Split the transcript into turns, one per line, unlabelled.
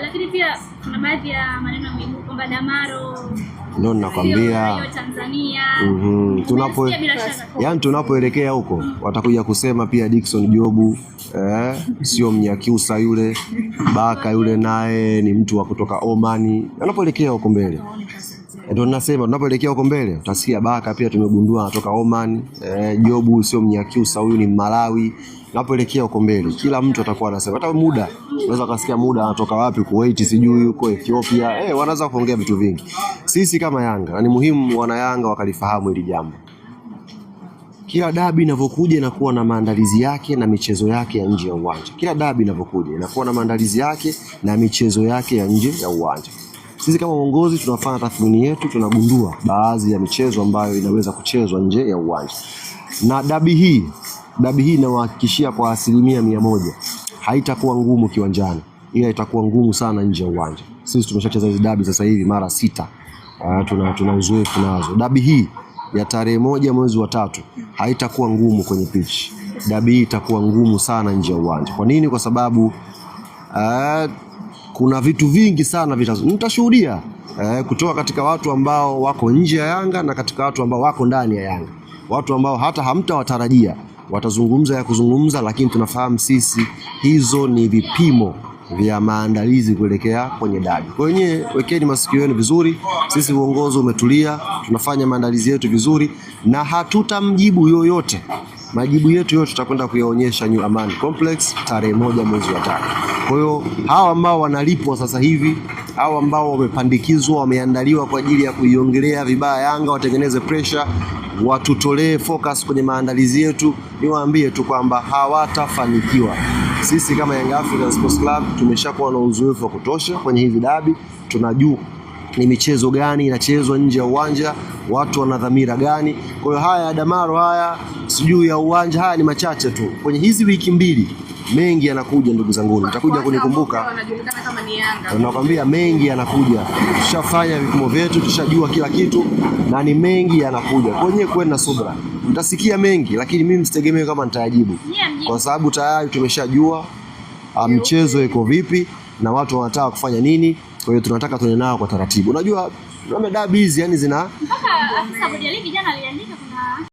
lakini pia kuna baadhi ya maneno mengi kwamba Damaro
ndio ninakwambia
Tanzania.
Tunapoelekea huko watakuja kusema pia Dickson Jobu sio Mnyakyusa yule, Baka yule naye ni mtu wa kutoka Omani. Anapoelekea huko mbele ndio ninasema tunapoelekea huko mbele utasikia Baka pia tumegundua anatoka Oman, Jobu sio Mnyakyusa, huyu ni Malawi. Napoelekea huko mbele kila mtu atakuwa anasema, hata muda unaweza kusikia muda anatoka wapi, Kuwait sijui huko Ethiopia, wanaanza kuongea vitu vingi. Sisi kama Yanga, na ni muhimu wana Yanga wakalifahamu hili jambo. Kila dabi inavyokuja inakuwa na maandalizi yake na michezo yake ya nje ya uwanja. Kila dabi inavyokuja inakuwa na maandalizi yake na michezo yake ya nje ya uwanja. Sisi kama uongozi tunafanya tathmini yetu, tunagundua baadhi ya michezo ambayo inaweza kuchezwa nje ya uwanja. Na dabi hii nawahakikishia kwa 100% haitakuwa ngumu kiwanjani, ila itakuwa ngumu sana nje ya uwanja. Sisi tumeshacheza hizo dabi sasa hivi mara 6. Tuna uzoefu nazo. Dabi hii ya tarehe 1 mwezi wa 3 haitakuwa ngumu kwenye pitch. Dabi hii itakuwa ngumu sana nje ya uwanja. Kwa nini? Kwa sababu kuna vitu vingi sana mtashuhudia kutoka katika watu ambao wako nje ya Yanga na katika watu ambao wako ndani ya Yanga. Watu ambao hata hamtawatarajia watazungumza ya kuzungumza, lakini tunafahamu sisi hizo ni vipimo vya maandalizi kuelekea kwenye dabi. Kwa hiyo wekeni masikio yenu vizuri. Sisi uongozi umetulia, tunafanya maandalizi yetu vizuri na hatutamjibu yoyote. Majibu yetu yote tutakwenda kuyaonyesha New Amani Complex tarehe 1 mwezi wa 5. Kwa hiyo hawa ambao wanalipwa sasa hivi, hawa ambao wamepandikizwa, wameandaliwa kwa ajili ya kuiongelea vibaya Yanga, watengeneze pressure, watutolee focus kwenye maandalizi yetu, niwaambie tu kwamba hawatafanikiwa. Sisi kama Young Africans Sports Club tumeshakuwa na uzoefu wa kutosha kwenye hizi dabi. Tunajua ni michezo gani inachezwa nje ya uwanja, watu wana dhamira gani. Kwa hiyo haya Damaro, haya sijui ya uwanja, haya ni machache tu. Kwenye hizi wiki 2 mengi yanakuja, ndugu zangu, mtakuja kunikumbuka.
Wanajulikana kama ni Yanga.
Nakwambia mengi yanakuja. Tushafanya vipimo vyetu, tushajua kila kitu na ni mengi yanakuja. Kwenye na subra. Mtasikia mengi, lakini mimi msitegemee kama nitayajibu. Kwa sababu tayari tumeshajua mchezo iko vipi na watu wanataka kufanya nini. Kwa hiyo tunataka tuende nao kwa taratibu. Unajua dabi hizi yani zina
mpaka afisa bodi ya ligi jana aliandika kuna